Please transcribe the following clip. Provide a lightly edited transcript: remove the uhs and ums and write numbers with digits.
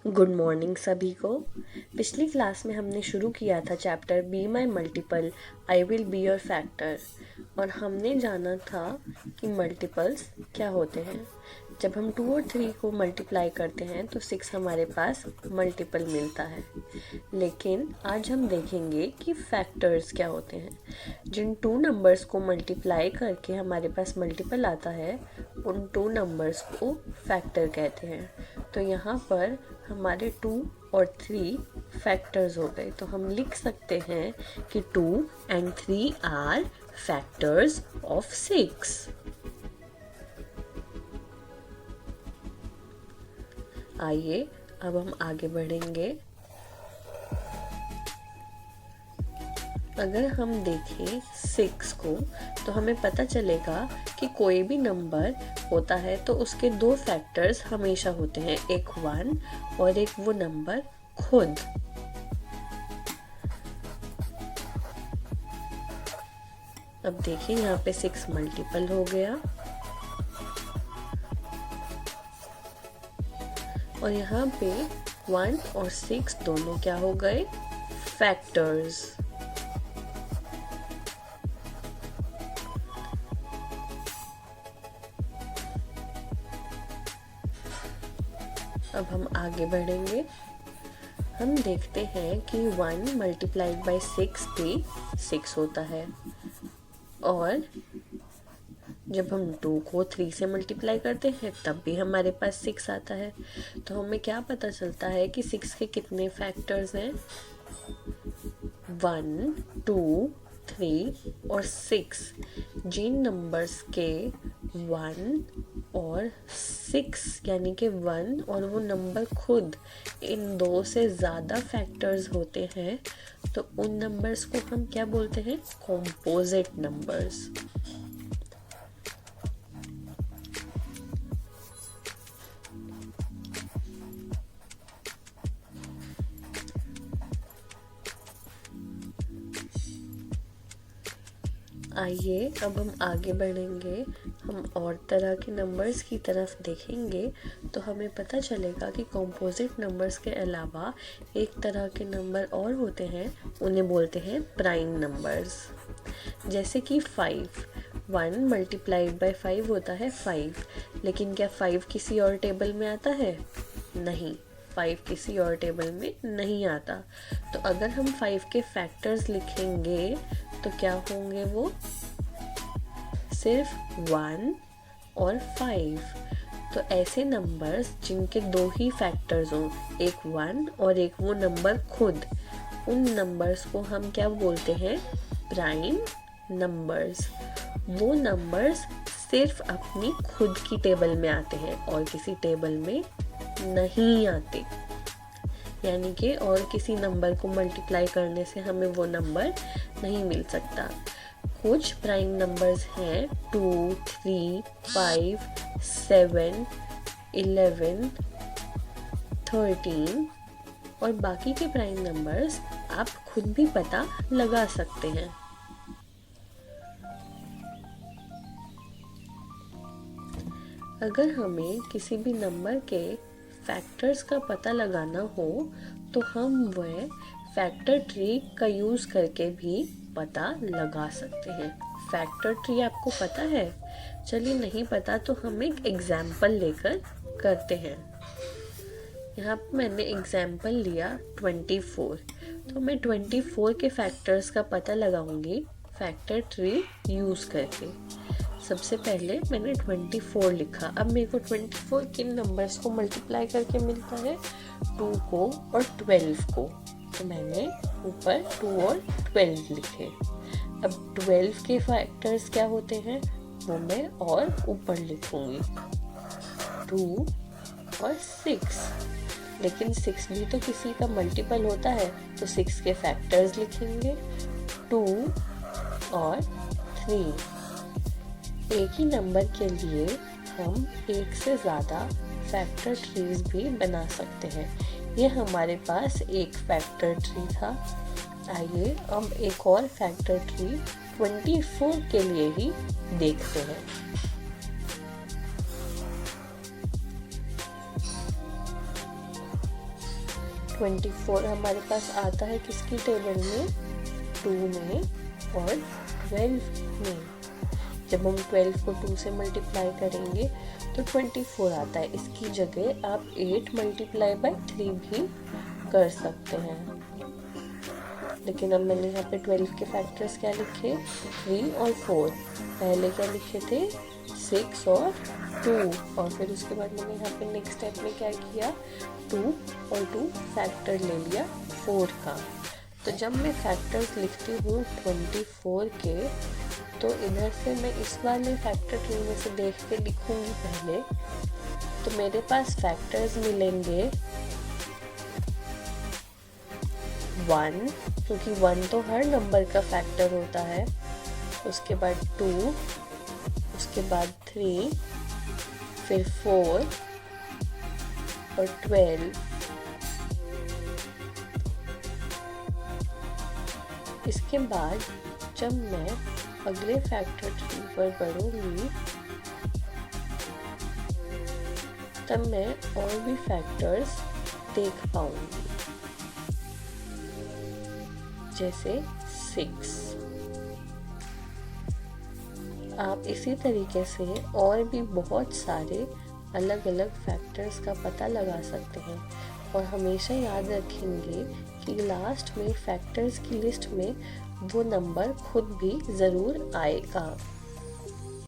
Good morning सभी को। पिछली क्लास में हमने शुरू किया था chapter be my multiple I will be your factor, और हमने जाना था कि मल्टीपल्स क्या होते हैं। जब हम 2 और 3 को मल्टीप्लाई करते हैं तो 6 हमारे पास मल्टीपल मिलता है। लेकिन आज हम देखेंगे कि फैक्टर्स क्या होते हैं। जिन 2 नंबर्स को मल्टीप्लाई करके हमारे पास मल्टीपल आता है उन 2 नंबर्स को फैक्टर कहते हैं। तो यहाँ पर हमारे 2 और 3 फैक्टर्स हो गए, तो हम लिख सकते हैं कि 2 and 3 आर फैक्टर्स ऑफ 6। आइए अब हम आगे बढ़ेंगे। अगर हम देखें 6 को तो हमें पता चलेगा कि कोई भी नंबर होता है तो उसके 2 फैक्टर्स हमेशा होते हैं, एक 1 और एक वो नंबर खुद। अब देखिए यहाँ पे 6 मल्टीपल हो गया और यहाँ पे 1 और 6 दोनों क्या हो गए, फैक्टर्स। अब हम आगे बढ़ेंगे। हम देखते हैं कि 1 मल्टीप्लाइड बाई 6 भी 6 होता है, और जब हम 2 को 3 से मल्टीप्लाई करते हैं तब भी हमारे पास 6 आता है। तो हमें क्या पता चलता है कि 6 के कितने फैक्टर्स हैं, 1, 2, 3 और 6। जिन नंबर्स के 1 और 6 यानी कि 1 और वो नंबर खुद, इन 2 से ज़्यादा फैक्टर्स होते हैं तो उन नंबर्स को हम क्या बोलते हैं, कॉम्पोजिट नंबर्स। आइए अब हम आगे बढ़ेंगे। हम और तरह के नंबर्स की तरफ देखेंगे तो हमें पता चलेगा कि कॉम्पोजिट नंबर्स के अलावा एक तरह के नंबर और होते हैं, उन्हें बोलते हैं प्राइम नंबर्स। जैसे कि 5, 1 मल्टीप्लाइड बाई 5 होता है 5, लेकिन क्या 5 किसी और टेबल में आता है? नहीं, 5 किसी और टेबल में नहीं आता। तो अगर हम 5 के फैक्टर्स लिखेंगे तो क्या होंगे, वो सिर्फ 1 और 5। तो ऐसे नंबर्स जिनके 2 ही फैक्टर्स हों, एक 1 और एक वो नंबर खुद, उन नंबर्स को हम क्या बोलते हैं, प्राइम नंबर्स। वो नंबर्स सिर्फ अपनी खुद की टेबल में आते हैं और किसी टेबल में नहीं आते, यानी कि और किसी नंबर को मल्टीप्लाई करने से हमें वो नंबर नहीं मिल सकता। कुछ प्राइम नंबर्स हैं 2, 3, 5, 7, 11, 13 और बाकी के प्राइम नंबर्स आप खुद भी पता लगा सकते हैं। अगर हमें किसी भी नंबर के फैक्टर्स का पता लगाना हो तो हम वह फैक्टर ट्री का यूज़ करके भी पता लगा सकते हैं। फैक्टर ट्री आपको पता है? चलिए नहीं पता तो हम एक एग्जाम्पल लेकर करते हैं। यहाँ पर मैंने एग्जाम्पल लिया 24, तो मैं 24 के फैक्टर्स का पता लगाऊंगी फैक्टर ट्री यूज़ करके। सबसे पहले मैंने 24 लिखा। अब मेरे को 24 किन नंबर्स को मल्टीप्लाई करके मिलता है, 2 को और 12 को। तो मैंने ऊपर 2 और 12 लिखे। अब 12 के फैक्टर्स क्या होते हैं वो मैं और ऊपर लिखूंगी, 2 और 6। लेकिन 6 भी तो किसी का मल्टीपल होता है, तो 6 के फैक्टर्स लिखेंगे, 2 और 3। एक ही नंबर के लिए हम एक से ज़्यादा फैक्टर ट्रीज भी बना सकते हैं। ये हमारे पास एक फैक्टर ट्री था। आइए अब एक और फैक्टर ट्री 24 के लिए ही देखते हैं। 24 हमारे पास आता है किसकी टेबल में, 2 में और 12 में। जब हम 12 को 2 से मल्टीप्लाई करेंगे तो 24 आता है। इसकी जगह आप 8 मल्टीप्लाई बाय 3 भी कर सकते हैं। लेकिन अब मैंने यहाँ पे 12 के फैक्टर्स क्या लिखे, 3 और 4। पहले क्या लिखे थे, 6 और 2, और फिर उसके बाद मैंने यहाँ पे नेक्स्ट स्टेप में क्या किया, 2 और 2 फैक्टर ले लिया 4 का। तो जब मैं फैक्टर्स लिखती हूँ 24 के, तो इधर से मैं इस वाले फैक्टर ट्री में से देख के लिखूंगी पहले। तो मेरे पास फैक्टर्स मिलेंगे 1, क्योंकि 1 तो हर नंबर का फैक्टर होता है। उसके बाद 2, उसके बाद 3, फिर 4 और 12। इसके बाद जब मैं अगले फैक्टर ट्री पर बढ़ूंगी तब मैं और भी फैक्टर्स देख पाऊंगी, जैसे 6। आप इसी तरीके से और भी बहुत सारे अलग अलग फैक्टर्स का पता लगा सकते हैं। और हमेशा याद रखेंगे कि लास्ट में फैक्टर्स की लिस्ट में वो नंबर खुद भी ज़रूर आएगा।